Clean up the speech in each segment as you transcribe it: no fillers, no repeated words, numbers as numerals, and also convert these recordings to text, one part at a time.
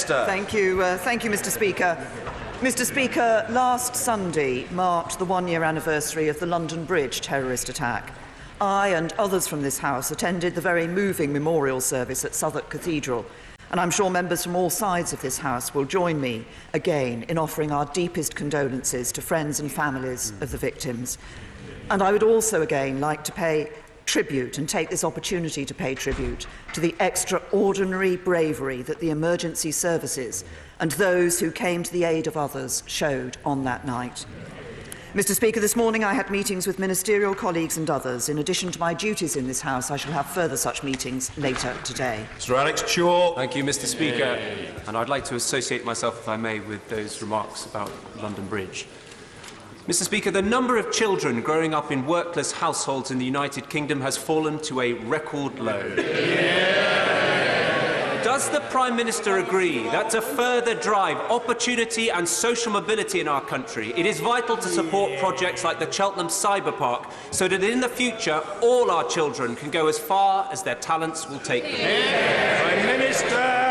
Minister. Thank you, Mr. Speaker. Mr. Speaker, last Sunday marked the one-year anniversary of the London Bridge terrorist attack. I and others from this House attended the very moving memorial service at Southwark Cathedral, and I'm sure members from all sides of this House will join me again in offering our deepest condolences to friends and families of the victims. And I would also again like to pay tribute and take this opportunity to pay tribute to the extraordinary bravery that the emergency services and those who came to the aid of others showed on that night. Mr. Speaker, this morning I had meetings with ministerial colleagues and others. In addition to my duties in this House, I shall have further such meetings later today. Mr. Alex Chalk. Thank you, Mr. Speaker. And I'd like to associate myself, if I may, with those remarks about London Bridge. Mr. Speaker, the number of children growing up in workless households in the United Kingdom has fallen to a record low. Does the Prime Minister agree that to further drive opportunity and social mobility in our country, it is vital to support projects like the Cheltenham Cyber Park so that in the future all our children can go as far as their talents will take them? Prime Minister.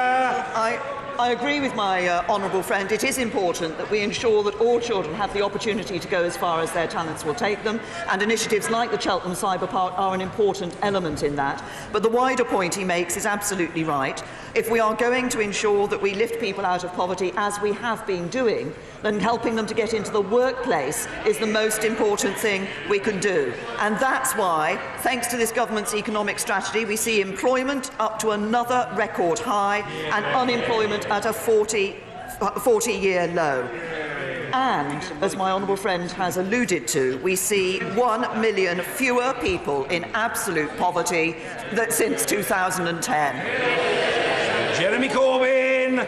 I agree with my honourable friend. It is important that we ensure that all children have the opportunity to go as far as their talents will take them, and initiatives like the Cheltenham Cyber Park are an important element in that. But the wider point he makes is absolutely right. If we are going to ensure that we lift people out of poverty, as we have been doing, then helping them to get into the workplace is the most important thing we can do. And that's why, thanks to this government's economic strategy, we see employment up to another record high and unemployment at a 40-year low. And, as my honourable friend has alluded to, we see 1 million fewer people in absolute poverty since 2010. Jeremy Corbyn.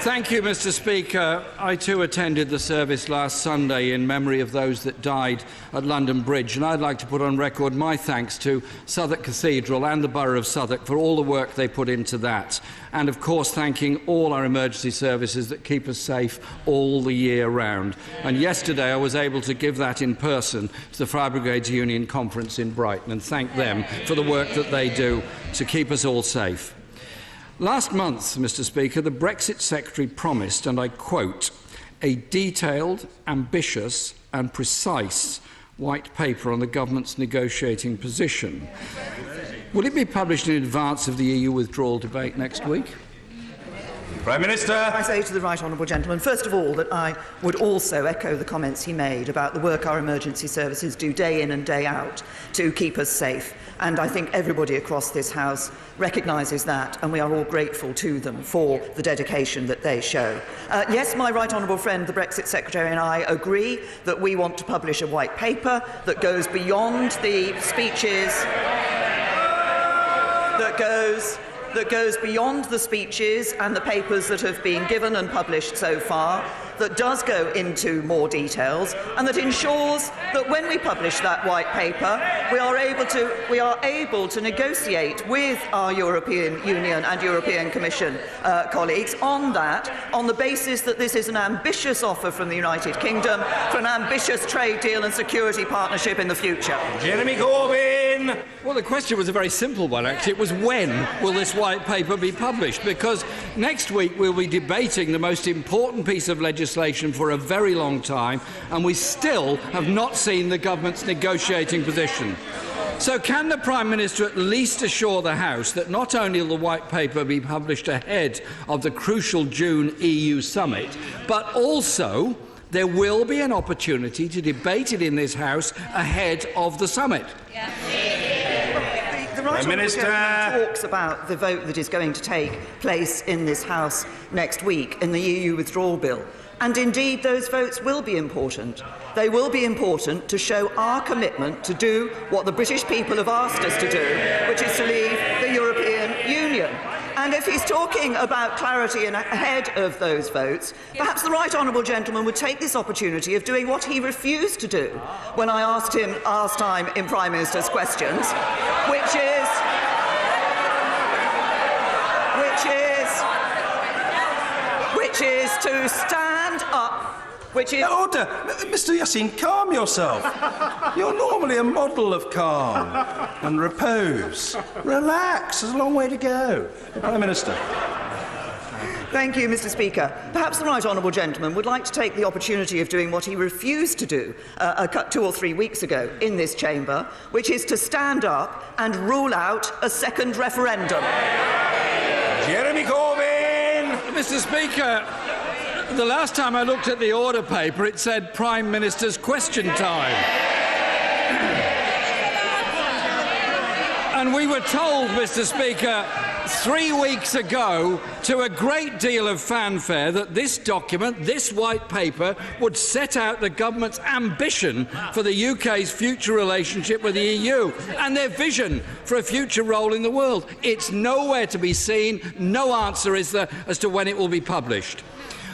Thank you, Mr. Speaker. I too attended the service last Sunday in memory of those that died at London Bridge, and I'd like to put on record my thanks to Southwark Cathedral and the Borough of Southwark for all the work they put into that, and of course thanking all our emergency services that keep us safe all the year round. And yesterday I was able to give that in person to the Fire Brigades Union Conference in Brighton and thank them for the work that they do to keep us all safe. Last month, Mr. Speaker, the Brexit Secretary promised, and I quote, a detailed, ambitious and precise white paper on the government's negotiating position. Will it be published in advance of the EU withdrawal debate next week? Prime Minister. I say to the right honourable gentleman, first of all, that I would also echo the comments he made about the work our emergency services do day in and day out to keep us safe. And I think everybody across this House recognises that, and we are all grateful to them for the dedication that they show. Yes, my right honourable friend, the Brexit Secretary, and I agree that we want to publish a white paper that goes beyond the speeches, that goes beyond the speeches and the papers that have been given and published so far, that does go into more details, and that ensures that when we publish that white paper, we are able to negotiate with our European Union and European Commission colleagues on the basis that this is an ambitious offer from the United Kingdom for an ambitious trade deal and security partnership in the future. Jeremy Corbyn. Well, the question was a very simple one, actually. It was when will this white paper be published? Because next week we'll be debating the most important piece of legislation for a very long time, and we still have not seen the government's negotiating position. So can the Prime Minister at least assure the House that not only will the white paper be published ahead of the crucial June EU summit, but also there will be an opportunity to debate it in this House ahead of the summit? Yeah. The right Minister talks about the vote that is going to take place in this House next week in the EU withdrawal bill. And indeed, those votes will be important. They will be important to show our commitment to do what the British people have asked us to do, which is to leave the European Union. And if he's talking about clarity ahead of those votes, perhaps the right honourable gentleman would take this opportunity of doing what he refused to do when I asked him last time in Prime Minister's questions, which is to stand up. Order! Mr Yassin, calm yourself. You're normally a model of calm and repose. Relax, there's a long way to go. Prime Minister. Thank you, Mr. Speaker. Perhaps the right honourable gentleman would like to take the opportunity of doing what he refused to do 2 or 3 weeks ago in this chamber, which is to stand up and rule out a second referendum. Jeremy Corbyn! Mr. Speaker, the last time I looked at the order paper, it said Prime Minister's question time. And we were told, Mr. Speaker, 3 weeks ago, to a great deal of fanfare, that this document, this white paper, would set out the government's ambition for the UK's future relationship with the EU and their vision for a future role in the world. It's nowhere to be seen. No answer is there as to when it will be published.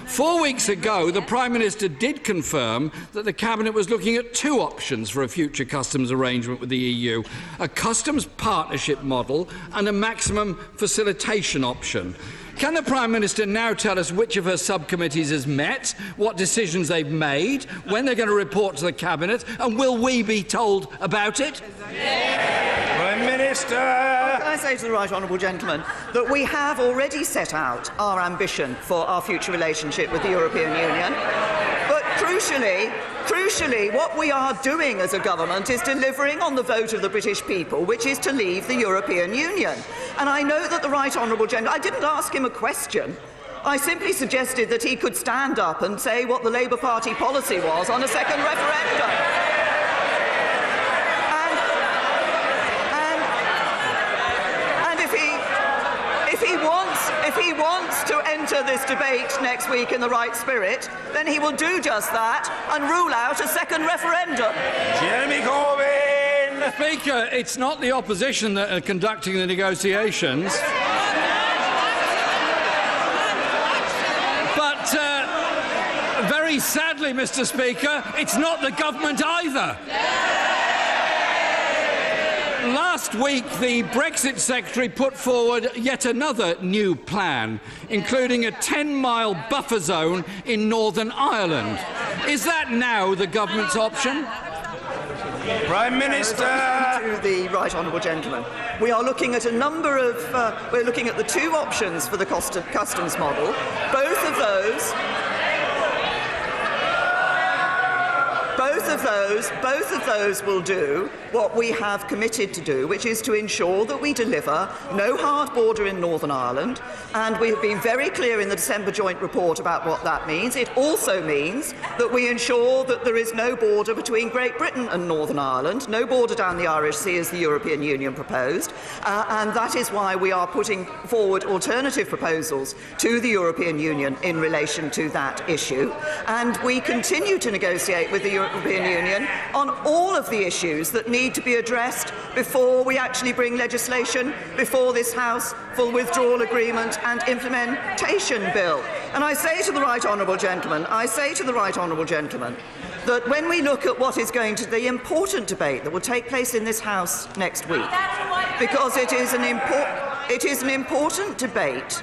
4 weeks ago, the Prime Minister did confirm that the Cabinet was looking at 2 options for a future customs arrangement with the EU, a customs partnership model and a maximum facilitation option. Can the Prime Minister now tell us which of her subcommittees has met, what decisions they've made, when they're going to report to the Cabinet, and will we be told about it? Prime Minister! Can I say to the right honourable gentleman that we have already set out our ambition for our future relationship with the European Union, but crucially, what we are doing as a government is delivering on the vote of the British people, which is to leave the European Union. And I know that the right honourable gentleman, I didn't ask him a question. I simply suggested that he could stand up and say what the Labour Party policy was on a second referendum. If he wants to enter this debate next week in the right spirit, then he will do just that and rule out a second referendum. Jeremy Corbyn! Speaker, it's not the opposition that are conducting the negotiations. But very sadly, Mr. Speaker, it's not the government either. Last week, the Brexit Secretary put forward yet another new plan, including a 10-mile buffer zone in Northern Ireland. Is that now the government's option? Prime Minister! To the right honourable gentleman, we are looking at a number of. We're looking at the 2 options for the customs model. Both of those will do what we have committed to do, which is to ensure that we deliver no hard border in Northern Ireland, and we have been very clear in the December joint report about what that means. It also means that we ensure that there is no border between Great Britain and Northern Ireland, no border down the Irish Sea as the European Union proposed, and that is why we are putting forward alternative proposals to the European Union in relation to that issue, and we continue to negotiate with the European Union on all of the issues that need to be addressed before we actually bring legislation before this House for the withdrawal agreement and implementation bill. And I say to the right honourable gentleman, that when we look at what is going to be the important debate that will take place in this House next week, because it is an important debate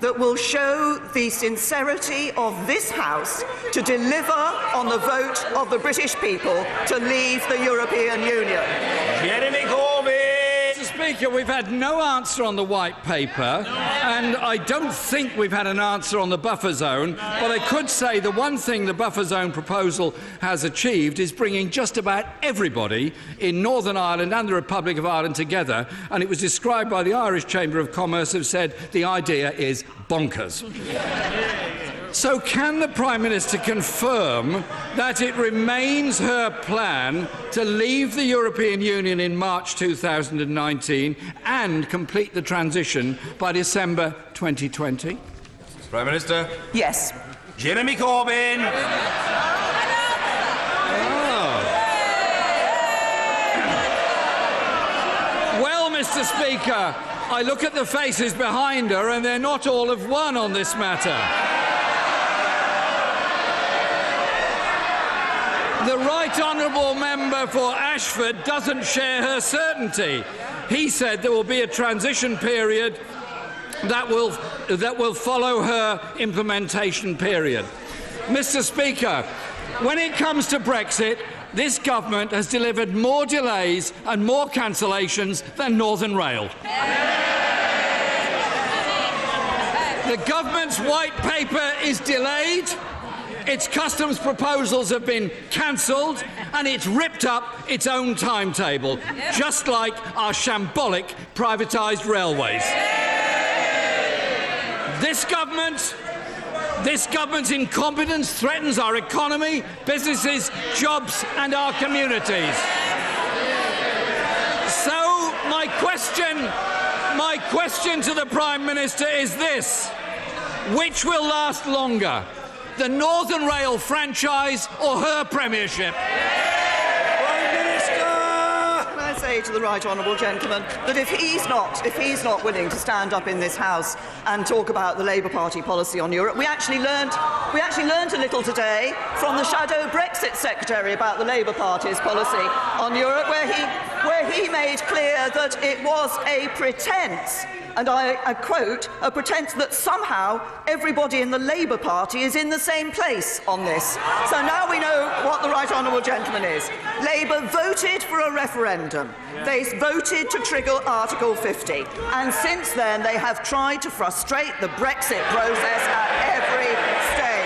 that will show the sincerity of this House to deliver on the vote of the British people to leave the European Union. Jeremy Corbyn! Mr. Speaker, we've had no answer on the white paper, and I don't think we've had an answer on the buffer zone, but I could say the one thing the buffer zone proposal has achieved is bringing just about everybody in Northern Ireland and the Republic of Ireland together, and it was described by the Irish Chamber of Commerce, who said the idea is bonkers. So can the Prime Minister confirm that it remains her plan to leave the European Union in March 2019 and complete the transition by December 2020? Prime Minister? Yes. Jeremy Corbyn! Well, Mr. Speaker, I look at the faces behind her and they're not all of one on this matter. The right honourable member for Ashford doesn't share her certainty. He said there will be a transition period that will follow her implementation period. Mr. Speaker, when it comes to Brexit, this government has delivered more delays and more cancellations than Northern Rail. The government's white paper is delayed, its customs proposals have been cancelled, and it's ripped up its own timetable, just like our shambolic privatised railways. This government's incompetence threatens our economy, businesses, jobs and our communities. So my question to the Prime Minister is this: which will last longer, the Northern Rail franchise or her premiership? I say to the right honourable gentleman that if he's not willing to stand up in this House and talk about the Labour Party policy on Europe, we actually learnt a little today from the shadow Brexit secretary about the Labour Party's policy on Europe, where he made clear that it was a pretence. And I quote, a pretence that somehow everybody in the Labour Party is in the same place on this. So now we know what the right honourable gentleman is. Labour voted for a referendum. They voted to trigger Article 50. And since then, they have tried to frustrate the Brexit process at every stage.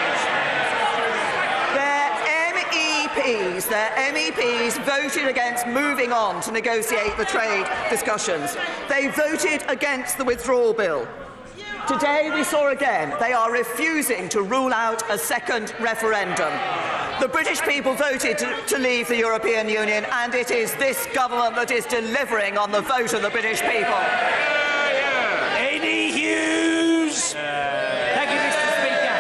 Their MEPs voted against moving on to negotiate the trade discussions. They voted against the withdrawal bill. Today we saw again they are refusing to rule out a second referendum. The British people voted to leave the European Union, and it is this government that is delivering on the vote of the British people. Any Hughes? Thank you, Mr. Speaker.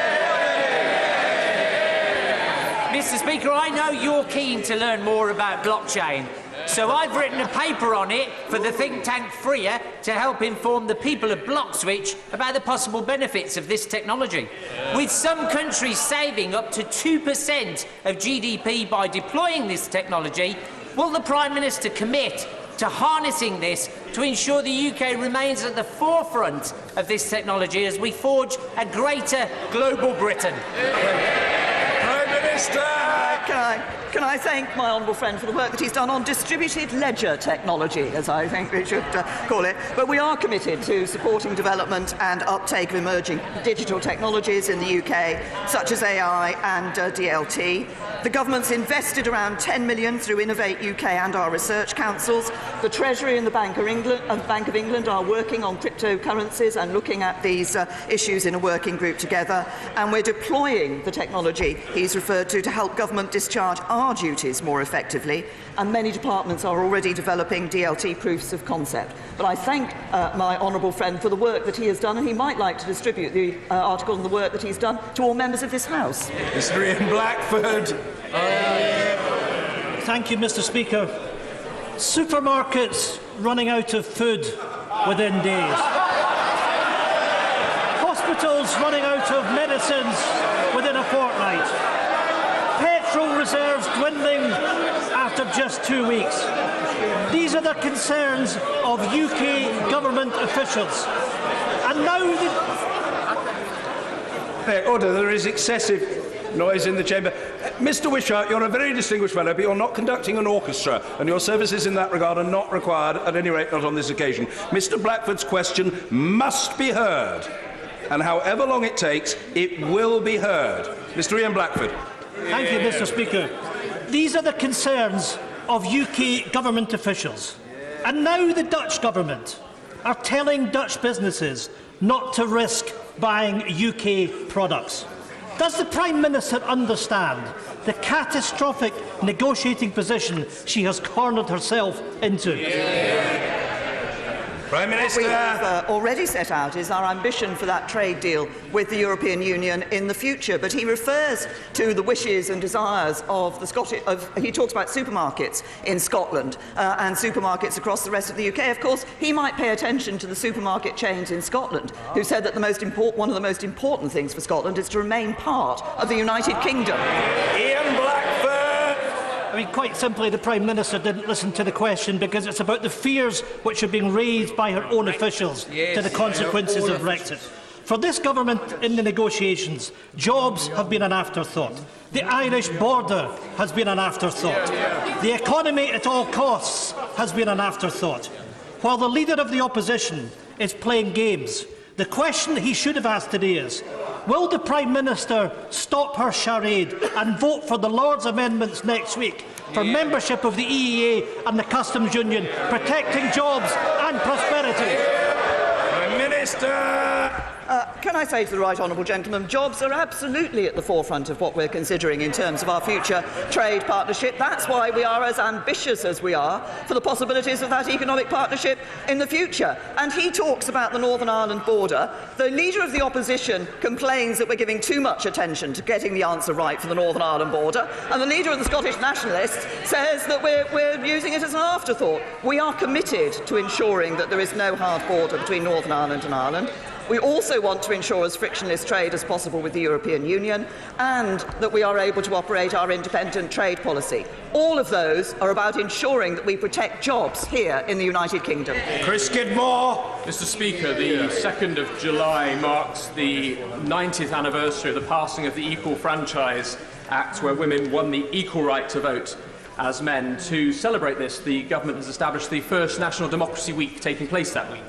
Mr. Speaker, I know you're keen to learn more about blockchain, so I've written a paper on it for the think tank Freer to help inform the people of Blockswitch about the possible benefits of this technology. With some countries saving up to 2% of GDP by deploying this technology, will the Prime Minister commit to harnessing this to ensure the UK remains at the forefront of this technology as we forge a greater global Britain? Prime Minister! Can I thank my honourable friend for the work that he's done on distributed ledger technology, as I think we should call it. But we are committed to supporting development and uptake of emerging digital technologies in the UK, such as AI and DLT. The government's invested around £10 million through Innovate UK and our research councils. The Treasury and the Bank of England are working on cryptocurrencies and looking at these issues in a working group together. And we're deploying the technology he's referred to help government discharge our duties more effectively, and many departments are already developing DLT proofs of concept. But I thank my honourable friend for the work that he has done, and he might like to distribute the article on the work that he's done to all members of this House. Mr. Ian Blackford. Thank you, Mr. Speaker. Supermarkets running out of food within days. Hospitals running out of medicines within a fortnight. Petrol reserves dwindling after just 2 weeks. These are the concerns of UK government officials. And now Order, there is excessive noise in the chamber. Mr. Wishart, you're a very distinguished fellow, but you're not conducting an orchestra, and your services in that regard are not required, at any rate not on this occasion. Mr. Blackford's question must be heard, and however long it takes, it will be heard. Mr. Ian Blackford. Thank you, Mr. Speaker. These are the concerns of UK government officials. And now the Dutch government are telling Dutch businesses not to risk buying UK products. Does the Prime Minister understand the catastrophic negotiating position she has cornered herself into? Prime Minister. What we have already set out is our ambition for that trade deal with the European Union in the future. But he refers to the wishes and desires of the Scottish. He talks about supermarkets in Scotland and supermarkets across the rest of the UK. Of course, he might pay attention to the supermarket chains in Scotland, who said that one of the most important things for Scotland is to remain part of the United Kingdom. Ian Blackford. I mean, quite simply, the Prime Minister didn't listen to the question because it's about the fears which are being raised by her own officials to the consequences of Brexit. For this government in the negotiations, jobs have been an afterthought. The Irish border has been an afterthought. The economy at all costs has been an afterthought. While the Leader of the Opposition is playing games, The question he should have asked today is, will the Prime Minister stop her charade and vote for the Lord's amendments next week for membership of the EEA and the Customs Union, protecting jobs and prosperity? Prime Minister! Can I say to the right honourable gentleman, jobs are absolutely at the forefront of what we're considering in terms of our future trade partnership. That's why we are as ambitious as we are for the possibilities of that economic partnership in the future. And he talks about the Northern Ireland border. The Leader of the Opposition complains that we're giving too much attention to getting the answer right for the Northern Ireland border, and the Leader of the Scottish Nationalists says that we're using it as an afterthought. We are committed to ensuring that there is no hard border between Northern Ireland and Ireland. We also want to ensure as frictionless trade as possible with the European Union, and that we are able to operate our independent trade policy. All of those are about ensuring that we protect jobs here in the United Kingdom. Chris Skidmore. Mr. Speaker, the 2nd of July marks the 90th anniversary of the passing of the Equal Franchise Act, where women won the equal right to vote as men. To celebrate this, the government has established the first National Democracy Week, taking place that week.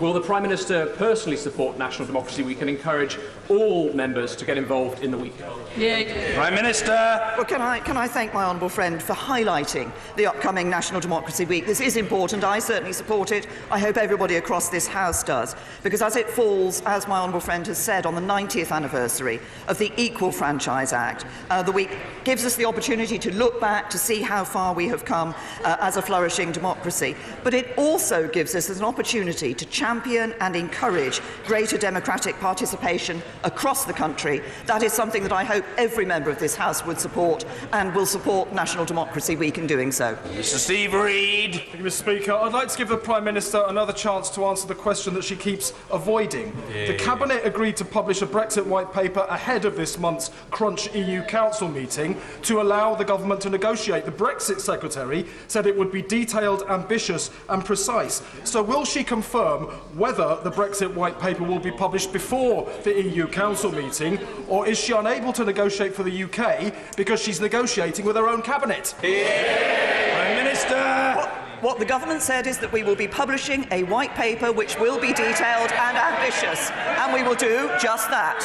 Will the Prime Minister personally support National Democracy Week and encourage all members to get involved in the week? Prime Minister! Well, can I thank my honourable friend for highlighting the upcoming National Democracy Week. This is important. I certainly support it. I hope everybody across this House does, because as it falls, as my honourable friend has said, on the 90th anniversary of the Equal Franchise Act, the week gives us the opportunity to look back to see how far we have come as a flourishing democracy. But it also gives us an opportunity to champion and encourage greater democratic participation across the country. That is something that I hope every member of this House would support, and will support National Democracy Week in doing so. Mr. Steve Reid. Thank you, Mr. Speaker. I'd like to give the Prime Minister another chance to answer the question that she keeps avoiding. The Cabinet agreed to publish a Brexit white paper ahead of this month's Crunch EU Council meeting to allow the government to negotiate. The Brexit Secretary said it would be detailed, ambitious and precise. So will she confirm whether the Brexit white paper will be published before the EU Council meeting, or is she unable to negotiate for the UK because she's negotiating with her own Cabinet? Prime Minister! What the government said is that we will be publishing a white paper which will be detailed and ambitious, and we will do just that.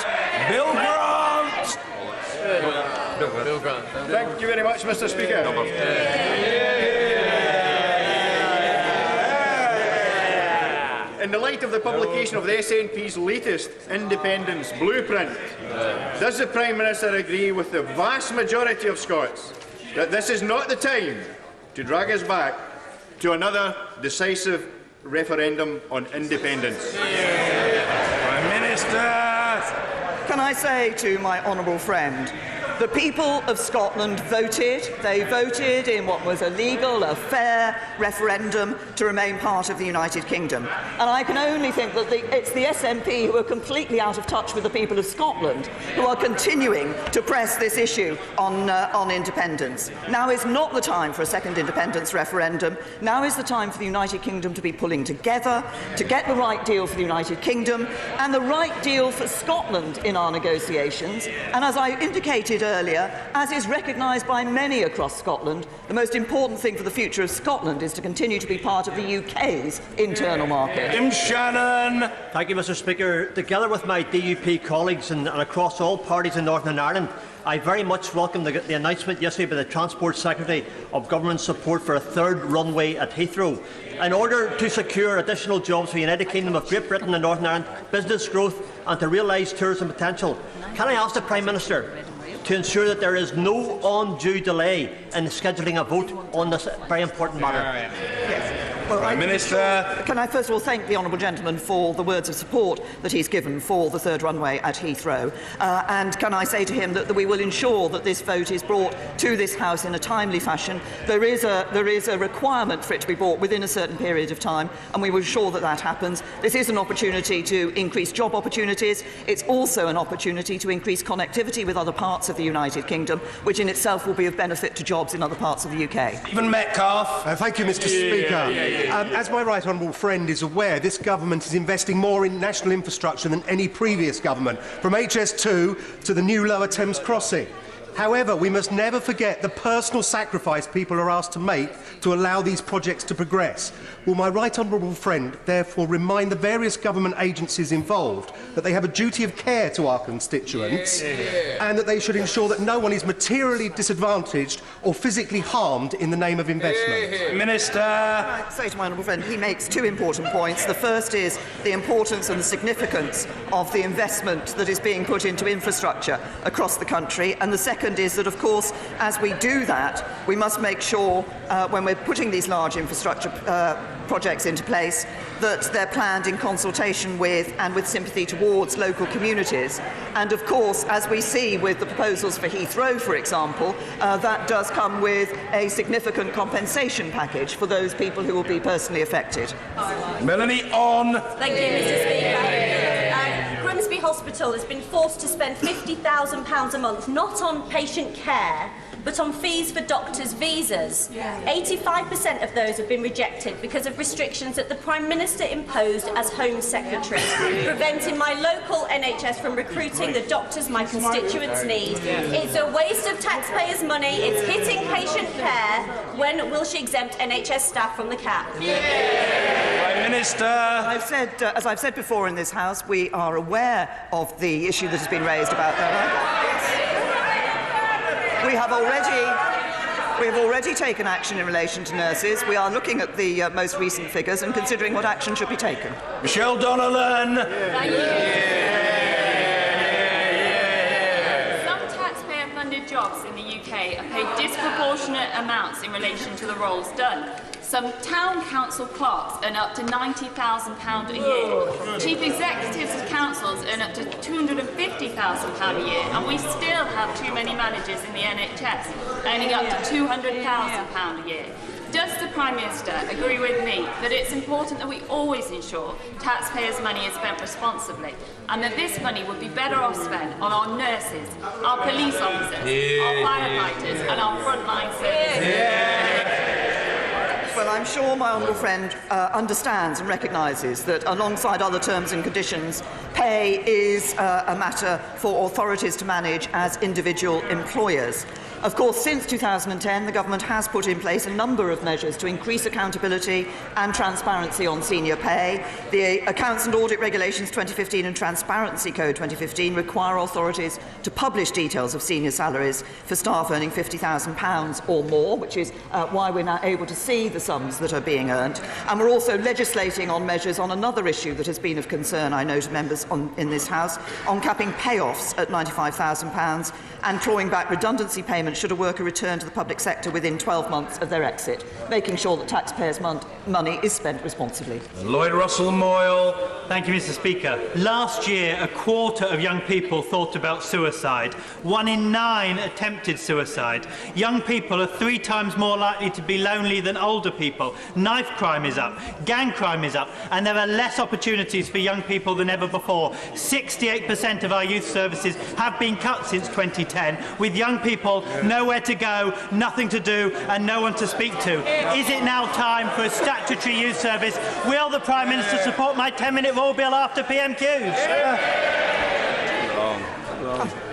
Bill Grant! Thank you very much, Mr. Speaker. In the light of the publication of the SNP's latest independence blueprint, does the Prime Minister agree with the vast majority of Scots that this is not the time to drag us back to another decisive referendum on independence? Prime Minister! Can I say to my honourable friend, the people of Scotland voted. They voted in what was a legal, a fair referendum to remain part of the United Kingdom. And I can only think that it's the SNP who are completely out of touch with the people of Scotland who are continuing to press this issue on independence. Now is not the time for a second independence referendum. Now is the time for the United Kingdom to be pulling together to get the right deal for the United Kingdom and the right deal for Scotland in our negotiations. And as I indicated earlier, as is recognised by many across Scotland, the most important thing for the future of Scotland is to continue to be part of the UK's internal market. Tim Shannon. Thank you, Mr. Speaker. Together with my DUP colleagues and across all parties in Northern Ireland, I very much welcome the announcement yesterday by the Transport Secretary of government support for a third runway at Heathrow. In order to secure additional jobs for the United Kingdom of Great Britain and Northern Ireland, business growth and to realise tourism potential, can I ask the Prime Minister to ensure that there is no undue delay in scheduling a vote on this very important matter? Yes. Well, Prime Minister. Can I first of all thank the honourable gentleman for the words of support that he's given for the third runway at Heathrow, and can I say to him that we will ensure that this vote is brought to this House in a timely fashion. There is a requirement for it to be brought within a certain period of time, and we will ensure that that happens. This is an opportunity to increase job opportunities. It's also an opportunity to increase connectivity with other parts of the United Kingdom, which in itself will be of benefit to jobs in other parts of the UK. Stephen Metcalfe. Thank you, Mr. Speaker. As my right honourable friend is aware, this government is investing more in national infrastructure than any previous government, from HS2 to the new Lower Thames crossing. However, we must never forget the personal sacrifice people are asked to make to allow these projects to progress. Will my right honourable friend therefore remind the various government agencies involved that they have a duty of care to our constituents and that they should ensure that no one is materially disadvantaged or physically harmed in the name of investment? Minister. I say to my honourable friend, he makes two important points. The first is the importance and the significance of the investment that is being put into infrastructure across the country, and the second is that, of course, as we do that, we must make sure, when we're putting these large infrastructure projects into place, that they're planned in consultation with and with sympathy towards local communities. And of course, as we see with the proposals for Heathrow, for example, that does come with a significant compensation package for those people who will be personally affected. Melanie, on. Thank you, Mr. Speaker. Grimsby Hospital has been forced to spend £50,000 a month, not on patient care, but on fees for doctors' visas. 85% of those have been rejected because of restrictions that the Prime Minister imposed as Home Secretary, preventing my local NHS from recruiting the doctors my constituents need. It's a waste of taxpayers' money. It's hitting patient care. When will she exempt NHS staff from the cap? Prime Minister. As I've said before in this House, we are aware of the issue that has been raised about that. We have already taken action in relation to nurses. We are looking at the most recent figures and considering what action should be taken. Michelle Donnellan. Thank you. Some taxpayer-funded jobs in the UK are paid disproportionate amounts in relation to the roles done. Some town council clerks earn up to £90,000 a year. Chief executives of councils earn up to £250,000 a year, and we still have too many managers in the NHS earning up to £200,000 a year. Does the Prime Minister agree with me that it's important that we always ensure taxpayers' money is spent responsibly, and that this money would be better off spent on our nurses, our police officers, our firefighters and our frontline services? Well, I'm sure my honourable friend understands and recognises that alongside other terms and conditions, pay is a matter for authorities to manage as individual employers. Of course, since 2010, the government has put in place a number of measures to increase accountability and transparency on senior pay. The Accounts and Audit Regulations 2015 and Transparency Code 2015 require authorities to publish details of senior salaries for staff earning £50,000 or more, which is why we're now able to see the sums that are being earned. And we're also legislating on measures on another issue that has been of concern, I know, to members in this House, on capping payoffs at £95,000 and clawing back redundancy payments should a worker return to the public sector within 12 months of their exit, making sure that taxpayers' money is spent responsibly. Lloyd Russell Moyle. Thank you, Mr. Speaker. Last year, a quarter of young people thought about suicide. 1 in 9 attempted suicide. Young people are 3 times more likely to be lonely than older people. Knife crime is up, gang crime is up, and there are less opportunities for young people than ever before. 68% of our youth services have been cut since 2010, with young people nowhere to go, nothing to do, and no one to speak to. Is it now time for a statutory youth service? Will the Prime Minister support my 10-minute roll bill after PMQs?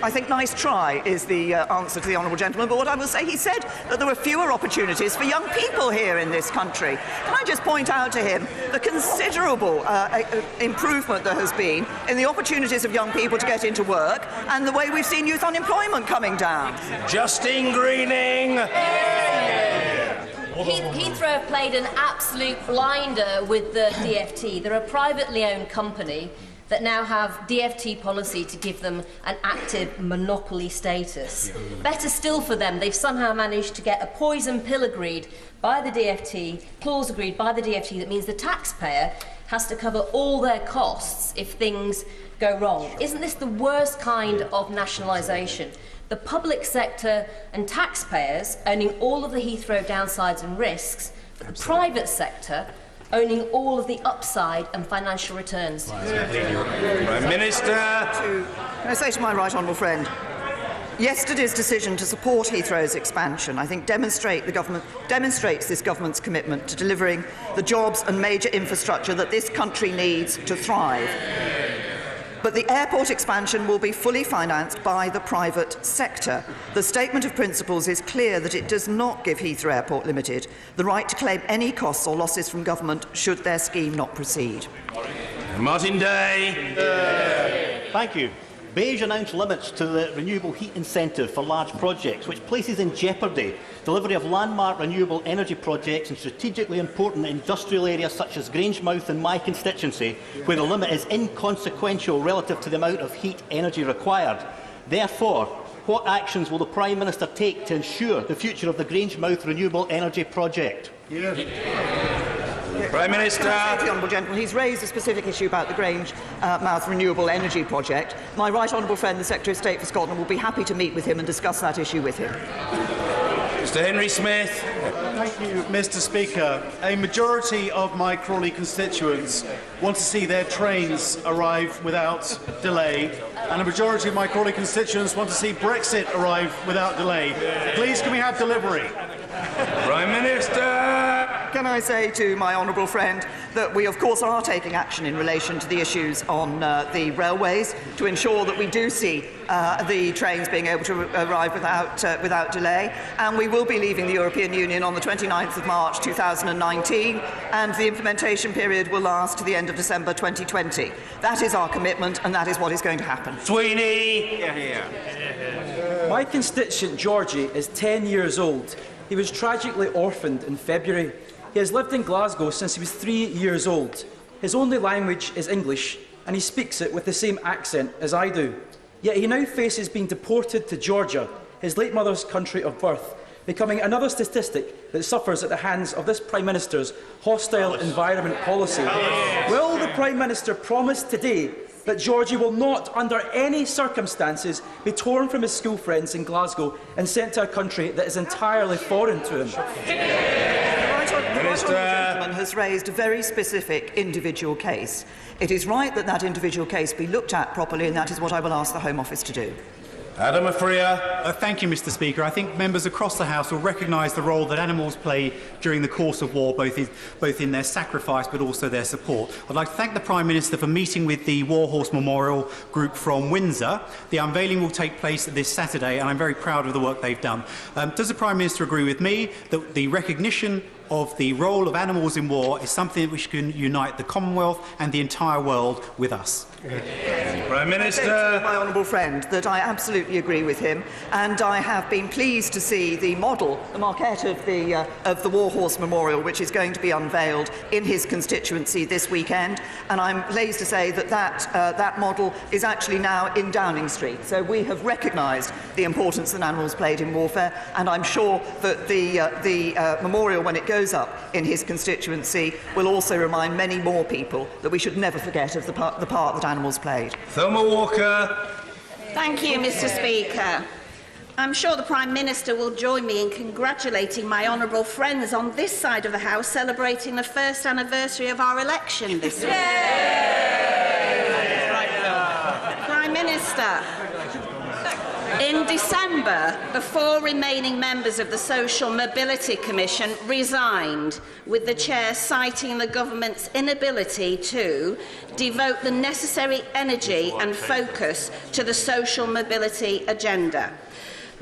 I think nice try is the answer to the honourable gentleman, but what I will say, he said that there were fewer opportunities for young people here in this country. Can I just point out to him the considerable improvement there has been in the opportunities of young people to get into work and the way we've seen youth unemployment coming down? Justine Greening. Heathrow played an absolute blinder with the DfT. They're a privately owned company that now have DfT policy to give them an active monopoly status. Better still for them, they've somehow managed to get a poison pill agreed by the DfT, clause agreed by the DfT, that means the taxpayer has to cover all their costs if things go wrong. Isn't this the worst kind of nationalisation? The public sector and taxpayers owning all of the Heathrow downsides and risks, the private sector owning all of the upside and financial returns. Prime Minister. Can I say to my right honourable friend, yesterday's decision to support Heathrow's expansion, I think, demonstrates this government's commitment to delivering the jobs and major infrastructure that this country needs to thrive. But the airport expansion will be fully financed by the private sector. The statement of principles is clear that it does not give Heathrow Airport Limited the right to claim any costs or losses from government should their scheme not proceed. Martin Day. Thank you. Beige announced limits to the renewable heat incentive for large projects, which places in jeopardy delivery of landmark renewable energy projects in strategically important industrial areas such as Grangemouth in my constituency, where the limit is inconsequential relative to the amount of heat energy required. Therefore, what actions will the Prime Minister take to ensure the future of the Grangemouth renewable energy project? Prime Minister. The honourable gentleman, he's raised a specific issue about the Grangemouth renewable energy project. My right honourable friend, the Secretary of State for Scotland, will be happy to meet with him and discuss that issue with him. Mr Henry Smith. Thank you, Mr Speaker. A majority of my Crawley constituents want to see their trains arrive without delay, and a majority of my Crawley constituents want to see Brexit arrive without delay. Please, can we have delivery? Prime Minister. Can I say to my honourable friend that we, of course, are taking action in relation to the issues on the railways to ensure that we do see the trains being able to arrive without delay, and we will be leaving the European Union on the 29th of March 2019, and the implementation period will last to the end of December 2020. That is our commitment, and that is what is going to happen. Sweeney. My constituent Georgie is 10 years old. He was tragically orphaned in February. He has lived in Glasgow since he was 3 years old. His only language is English, and he speaks it with the same accent as I do. Yet he now faces being deported to Georgia, his late mother's country of birth, becoming another statistic that suffers at the hands of this Prime Minister's hostile environment policy. Will the Prime Minister promise today that Georgie will not, under any circumstances, be torn from his school friends in Glasgow and sent to a country that is entirely foreign to him? The right gentleman has raised a very specific individual case. It is right that that individual case be looked at properly, and that is what I will ask the Home Office to do. Adam Afria. Thank you, Mr Speaker. I think members across the House will recognise the role that animals play during the course of war, both in their sacrifice but also their support. I'd like to thank the Prime Minister for meeting with the Warhorse Memorial Group from Windsor. The unveiling will take place this Saturday, and I'm very proud of the work they've done. Does the Prime Minister agree with me that the recognition of the role of animals in war is something which can unite the Commonwealth and the entire world with us? Prime Minister. To my honourable friend that I absolutely agree with him, and I have been pleased to see the model, the maquette of the Warhorse Memorial, which is going to be unveiled in his constituency this weekend. And I'm pleased to say that that model is actually now in Downing Street. So we have recognised the importance that animals played in warfare, and I'm sure that the memorial, when it goes up in his constituency, will also remind many more people that we should never forget of the part that animals played. Thelma Walker. Thank you, Mr Speaker. I'm sure the Prime Minister will join me in congratulating my honourable friends on this side of the House celebrating the first anniversary of our election this week. Prime Minister, in December, the 4 remaining members of the Social Mobility Commission resigned, with the Chair citing the government's inability to devote the necessary energy and focus to the social mobility agenda.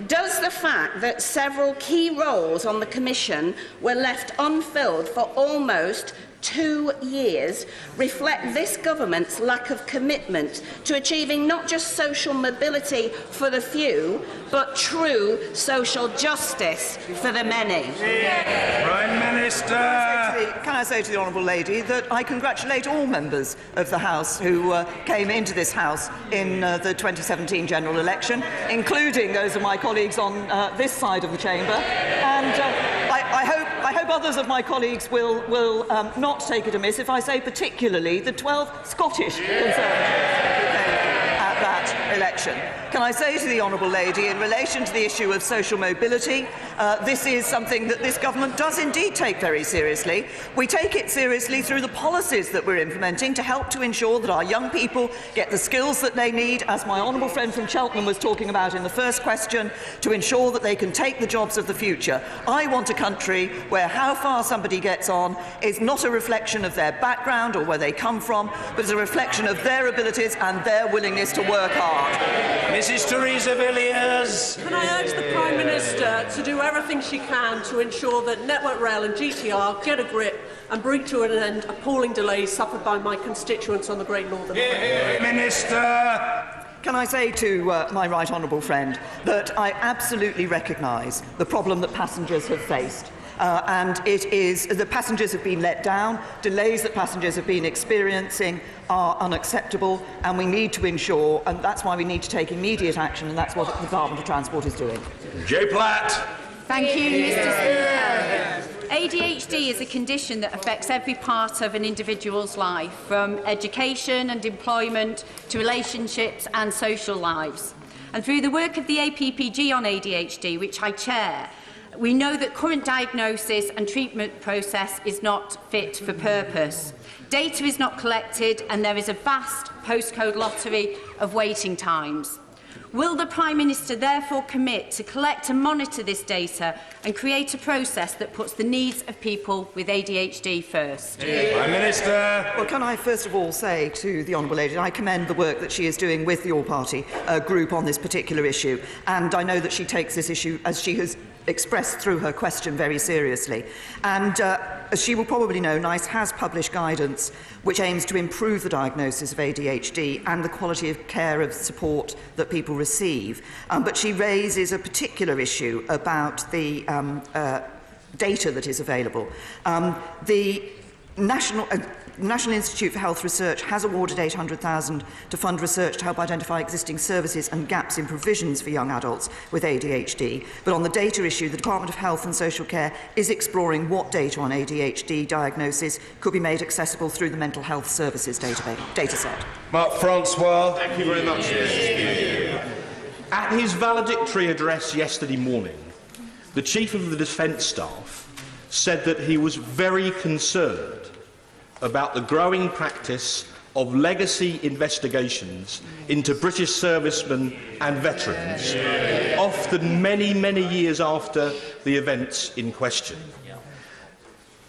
Does the fact that several key roles on the Commission were left unfilled for almost 2 years reflect this government's lack of commitment to achieving not just social mobility for the few, but true social justice for the many? Prime Minister. Can I say to the honourable lady that I congratulate all members of the House who came into this House in the 2017 general election, including those of my colleagues on this side of the chamber, and I hope others of my colleagues will not take it amiss if I say particularly the 12 Scottish Conservatives who came at that election. reflection. Can I say to the Honourable Lady, in relation to the issue of social mobility, this is something that this government does indeed take very seriously. We take it seriously through the policies that we're implementing to help to ensure that our young people get the skills that they need, as my honourable friend from Cheltenham was talking about in the first question, to ensure that they can take the jobs of the future. I want a country where how far somebody gets on is not a reflection of their background or where they come from, but is a reflection of their abilities and their willingness to work hard. Mrs. Theresa Villiers. Can I urge the Prime Minister to do everything she can to ensure that Network Rail and GTR get a grip and bring to an end appalling delays suffered by my constituents on the Great Northern Line? Minister. Can I say to my right honourable friend that I absolutely recognise the problem that passengers have faced. And it is the passengers have been let down, delays that passengers have been experiencing are unacceptable, and we need to ensure, and that's why we need to take immediate action, and that's what the Department of Transport is doing. J. Platt. Thank you, Mr. Speaker. ADHD is a condition that affects every part of an individual's life, from education and employment to relationships and social lives. And through the work of the APPG on ADHD, which I chair, we know that current diagnosis and treatment process is not fit for purpose. Data is not collected and there is a vast postcode lottery of waiting times. Will the Prime Minister therefore commit to collect and monitor this data and create a process that puts the needs of people with ADHD first? Prime Minister. Well, can I first of all say to the Honourable Lady, I commend the work that she is doing with the All-Party group on this particular issue, and I know that she takes this issue, as she has expressed through her question, very seriously. And as she will probably know, NICE has published guidance which aims to improve the diagnosis of ADHD and the quality of care of support that people receive. But she raises a particular issue about the data that is available. The National Institute for Health Research has awarded $800,000 to fund research to help identify existing services and gaps in provisions for young adults with ADHD. But on the data issue, the Department of Health and Social Care is exploring what data on ADHD diagnosis could be made accessible through the Mental Health Services data set. Mark Francois. Thank you very much, Mr. Speaker. At his valedictory address yesterday morning, the Chief of the Defence Staff said that he was very concerned about the growing practice of legacy investigations into British servicemen and veterans, often many, many years after the events in question.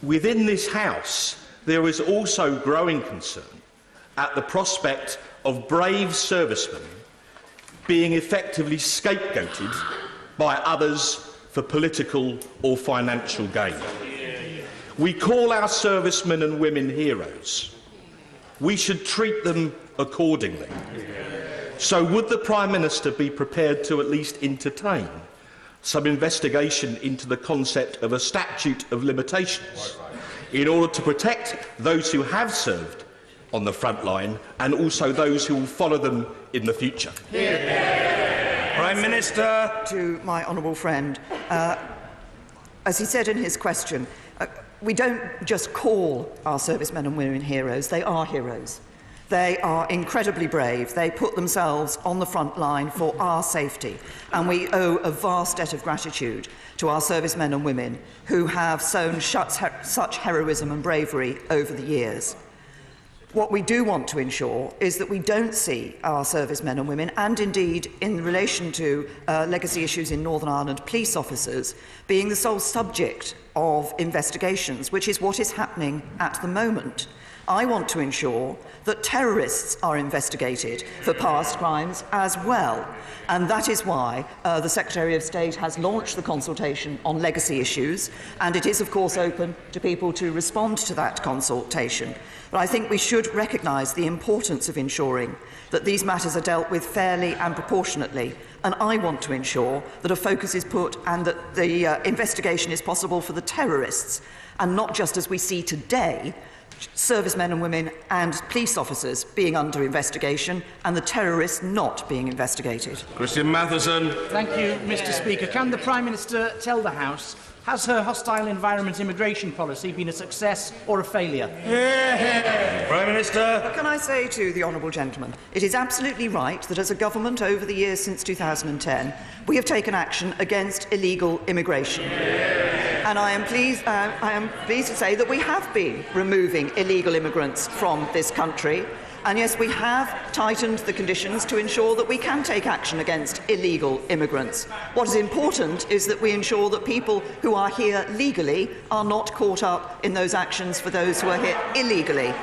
Within this House, there is also growing concern at the prospect of brave servicemen being effectively scapegoated by others for political or financial gain. We call our servicemen and women heroes. We should treat them accordingly. So would the Prime Minister be prepared to at least entertain some investigation into the concept of a statute of limitations in order to protect those who have served on the front line and also those who will follow them in the future? Prime Minister. To my honourable friend, as he said in his question, we don't just call our servicemen and women heroes, they are heroes. They are incredibly brave. They put themselves on the front line for our safety. And we owe a vast debt of gratitude to our servicemen and women who have shown such heroism and bravery over the years. What we do want to ensure is that we don't see our servicemen and women, and indeed in relation to legacy issues in Northern Ireland, police officers, being the sole subject of investigations, which is what is happening at the moment. I want to ensure that terrorists are investigated for past crimes as well. And that is why the Secretary of State has launched the consultation on legacy issues, and it is, of course, open to people to respond to that consultation. But I think we should recognise the importance of ensuring that these matters are dealt with fairly and proportionately. And I want to ensure that a focus is put and that the investigation is possible for the terrorists, and not just as we see today, servicemen and women and police officers being under investigation and the terrorists not being investigated. Christian Matheson. Thank you, Mr. Speaker. Can the Prime Minister tell the House Has her hostile environment immigration policy been a success or a failure? Prime Minister. Can I say to the honourable gentleman, it is absolutely right that as a government over the years since 2010, we have taken action against illegal immigration. And I am pleased to say that we have been removing illegal immigrants from this country. And yes, we have tightened the conditions to ensure that we can take action against illegal immigrants. What is important is that we ensure that people who are here legally are not caught up in those actions for those who are here illegally.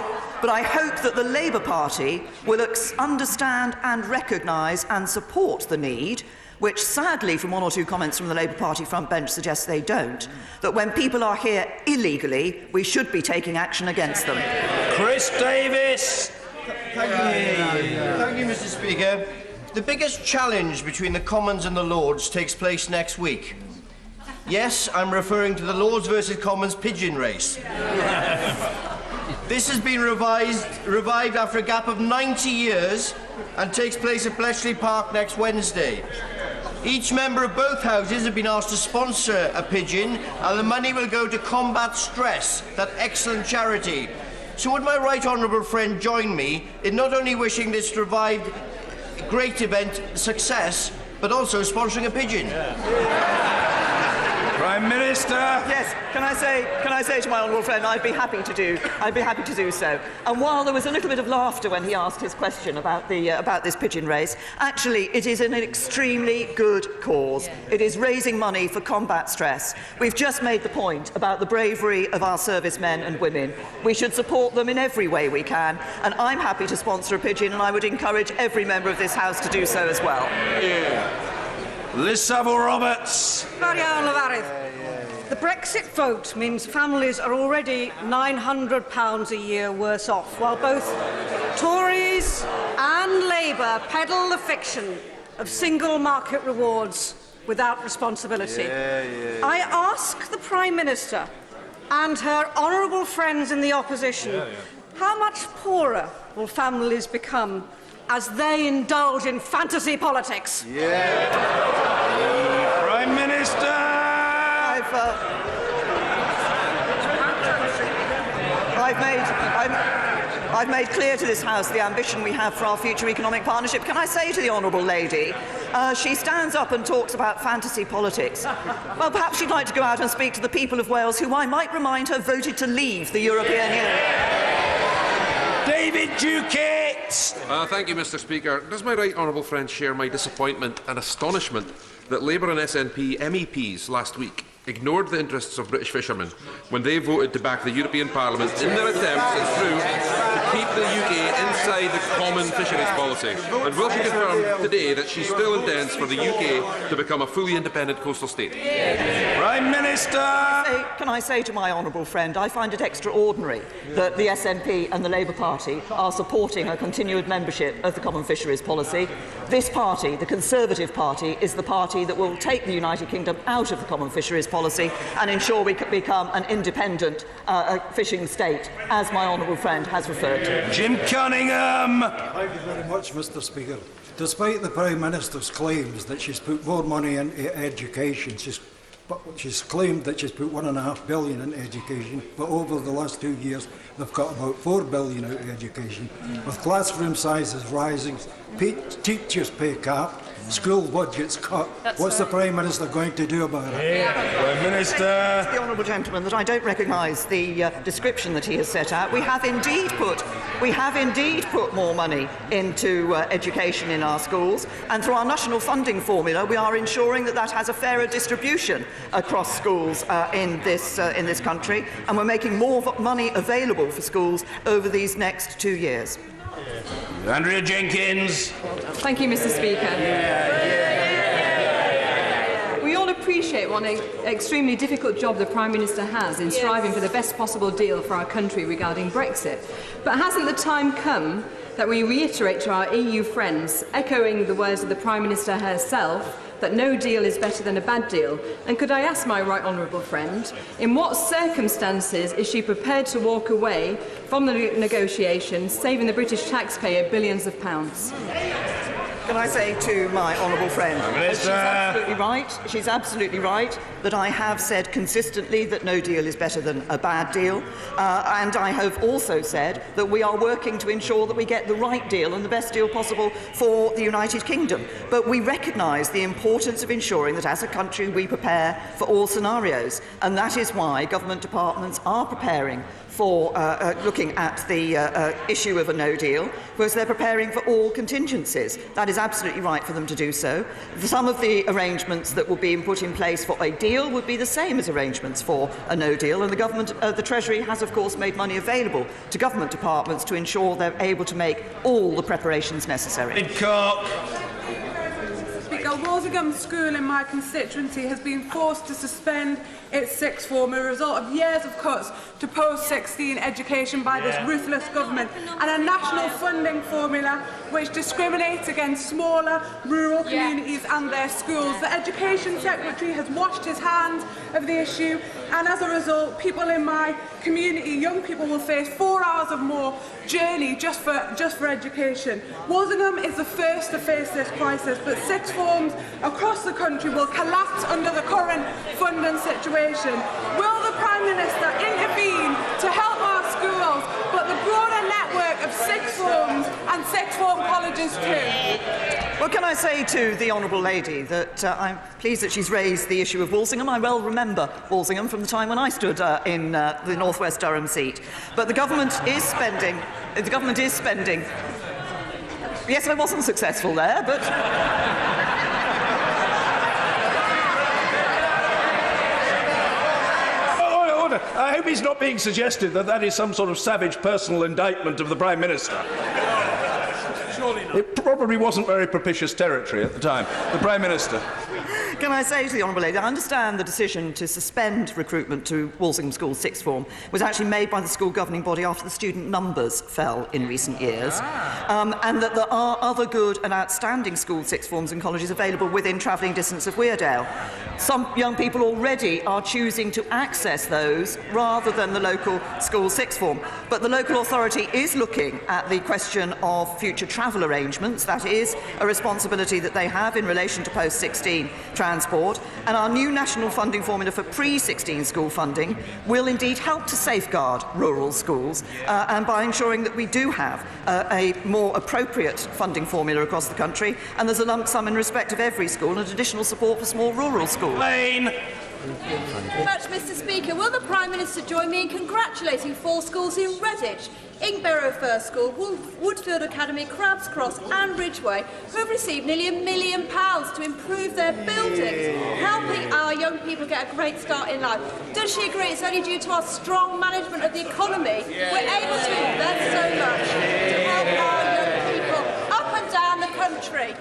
But I hope that the Labour Party will understand and recognise and support the need, which sadly from one or two comments from the Labour Party front bench suggests they don't, that when people are here illegally, we should be taking action against them. Chris Davis. Thank you, Mr. Speaker. The biggest challenge between the Commons and the Lords takes place next week. Yes, I'm referring to the Lords versus Commons Pigeon race. This has been revived after a gap of 90 years and takes place at Bletchley Park next Wednesday. Each member of both houses have been asked to sponsor a pigeon, and the money will go to combat stress, that excellent charity. So would my right honourable friend join me in not only wishing this revived great event success, but also sponsoring a pigeon? Prime Minister. Yes, can I say to my honourable friend, I'd be happy to do so. And while there was a little bit of laughter when he asked his question about this pigeon race, actually it is an extremely good cause. It is raising money for combat stress. We've just made the point about the bravery of our servicemen and women. We should support them in every way we can, and I'm happy to sponsor a pigeon, and I would encourage every member of this House to do so as well. Yeah. Liz Saville-Roberts. The Brexit vote means families are already £900 a year worse off, while both Tories and Labour peddle the fiction of single market rewards without responsibility. I ask the Prime Minister and her honourable friends in the opposition, how much poorer will families become as they indulge in fantasy politics? Prime Minister. I've made clear to this House the ambition we have for our future economic partnership. Can I say to the honourable lady, she stands up and talks about fantasy politics. Well, perhaps she'd like to go out and speak to the people of Wales, who I might remind her voted to leave the European Union. David Duquette. Thank you, Mr. Speaker. Does my right honourable friend share my disappointment and astonishment that Labour and SNP MEPs last week ignored the interests of British fishermen when they voted to back the European Parliament in their attempts, it's true, to keep the UK inside the common fisheries policy? And will she confirm today that she still intends for the UK to become a fully independent coastal state? Prime Minister! Can I say to my honourable friend, I find it extraordinary that the SNP and the Labour Party are supporting a continued membership of the common fisheries policy. This party, the Conservative Party, is the party that will take the United Kingdom out of the common fisheries policy and ensure we can become an independent fishing state, as my honourable friend has referred to. Jim Cunningham. Thank you very much, Mr. Speaker. Despite the Prime Minister's claims that she's put more money into education, she's claimed that she's put £1.5 billion into education, but over the last 2 years they've got about £4 billion out of education. With classroom sizes rising, teachers' pay cap, school budgets cut. What's the Prime Minister going to do about it? Prime Minister. The honourable gentleman that I don't recognise the description that he has set out. We have indeed put more money into education in our schools, and through our national funding formula, we are ensuring that that has a fairer distribution across schools in this country, and we're making more money available for schools over these next 2 years. Andrea Jenkins. Thank you, Mr. Speaker. We all appreciate what an extremely difficult job the Prime Minister has in striving for the best possible deal for our country regarding Brexit. But hasn't the time come that we reiterate to our EU friends, echoing the words of the Prime Minister herself, that no deal is better than a bad deal? And could I ask my right honourable friend, in what circumstances is she prepared to walk away from the negotiations, saving the British taxpayer billions of pounds? Can I say to my honourable friend, she's absolutely right. She's absolutely right that I have said consistently that no deal is better than a bad deal, and I have also said that we are working to ensure that we get the right deal and the best deal possible for the United Kingdom. But we recognise the importance of ensuring that as a country we prepare for all scenarios, and that is why government departments are preparing for looking at the issue of a no deal, because they're preparing for all contingencies. That is absolutely right for them to do so. Some of the arrangements that will be put in place for a deal would be the same as arrangements for a no deal, and the government, the Treasury has of course made money available to government departments to ensure they're able to make all the preparations necessary. Walsingham School in my constituency has been forced to suspend its sixth form as a result of years of cuts to post-16 education by this ruthless government, and a national funding formula which discriminates against smaller rural communities and their schools. The Education Secretary has washed his hands of the issue, and as a result, people in my community, young people, will face 4 hours of more journey just for education. Walsingham is the first to face this crisis, but sixth forms across the country will collapse under the current funding situation. Will the Prime Minister intervene to help our schools, but the broader network of sixth forms and sixth form colleges too? Well, can I say to the Honourable Lady that I'm pleased that she's raised the issue of Walsingham. I well remember Walsingham from the time when I stood in the North West Durham seat. But the government is spending. The government is spending. Yes, I wasn't successful there, but. I hope he's not being suggested that that is some sort of savage personal indictment of the Prime Minister. Surely not. It probably wasn't very propitious territory at the time. The Prime Minister. Can I say to the Honourable Lady, I understand the decision to suspend recruitment to Walsingham School's sixth form was actually made by the school governing body after the student numbers fell in recent years, and that there are other good and outstanding school sixth forms and colleges available within travelling distance of Weardale. Some young people already are choosing to access those rather than the local school sixth form. But the local authority is looking at the question of future travel arrangements. That is a responsibility that they have in relation to post-16 transport, and our new national funding formula for pre-16 school funding will indeed help to safeguard rural schools, and by ensuring that we do have a more appropriate funding formula across the country, and there's a lump sum in respect of every school and additional support for small rural schools. Thank you very much, Mr. Speaker. Will the Prime Minister join me in congratulating 4 schools in Redditch, Inkbarrow First School, Woodfield Academy, Crabs Cross and Ridgeway, who have received nearly £1 million to improve their buildings, helping our young people get a great start in life? Does she agree it's only due to our strong management of the economy we're able to invest so much to help our young people up and down the country?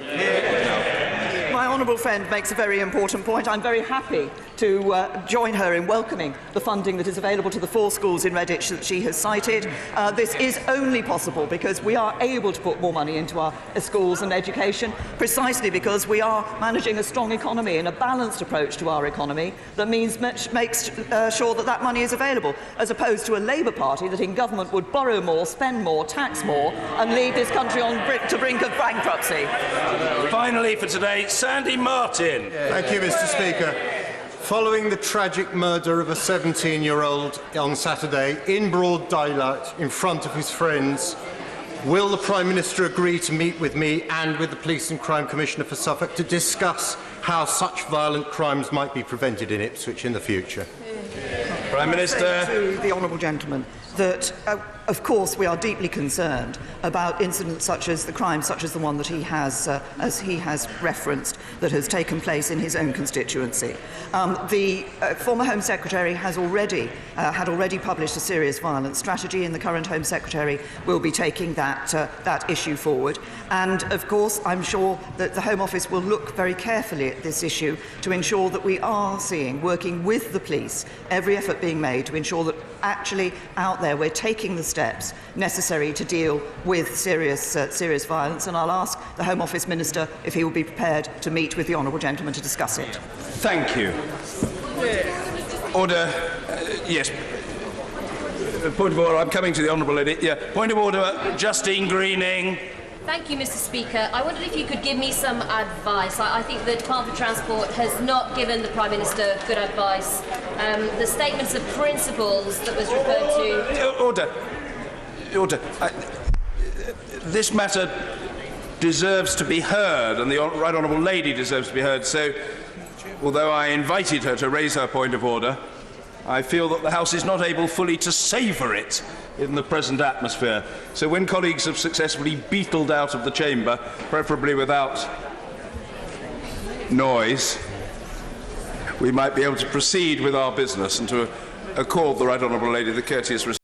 My honourable friend makes a very important point. I'm very happy to join her in welcoming the funding that is available to the 4 schools in Redditch that she has cited. This is only possible because we are able to put more money into our schools and education, precisely because we are managing a strong economy and a balanced approach to our economy that makes sure that that money is available, as opposed to a Labour Party that in government would borrow more, spend more, tax more, and lead this country on to brink of bankruptcy. Finally for today, Sandy Martin. Thank you, Mr. Speaker. Following the tragic murder of a 17-year-old on Saturday in broad daylight in front of his friends, will the Prime Minister agree to meet with me and with the Police and Crime Commissioner for Suffolk to discuss how such violent crimes might be prevented in Ipswich in the future? Prime Minister. To the honourable gentleman that, of course, we are deeply concerned about incidents such as the crime, such as the one that he has, as he has referenced, that has taken place in his own constituency. The former Home Secretary has had already published a serious violence strategy, and the current Home Secretary will be taking that issue forward. And, of course, I'm sure that the Home Office will look very carefully at this issue to ensure that we are working with the police, every effort being made to ensure that actually out there we're taking the steps necessary to deal with serious violence, and I'll ask the Home Office Minister if he will be prepared to meet with the honourable gentleman to discuss it. Thank you. Order. Yes. Point of order. I'm coming to the honourable lady. Yeah. Point of order. Justine Greening. Thank you, Mr. Speaker. I wondered if you could give me some advice. I think the Department for Transport has not given the Prime Minister good advice. The statements of principles that was referred to... Order. Order. This matter deserves to be heard, and the Right Honourable Lady deserves to be heard. So, although I invited her to raise her point of order, I feel that the House is not able fully to savour it in the present atmosphere. So when colleagues have successfully beetled out of the chamber, preferably without noise, we might be able to proceed with our business and to accord the Right Honourable Lady the courteous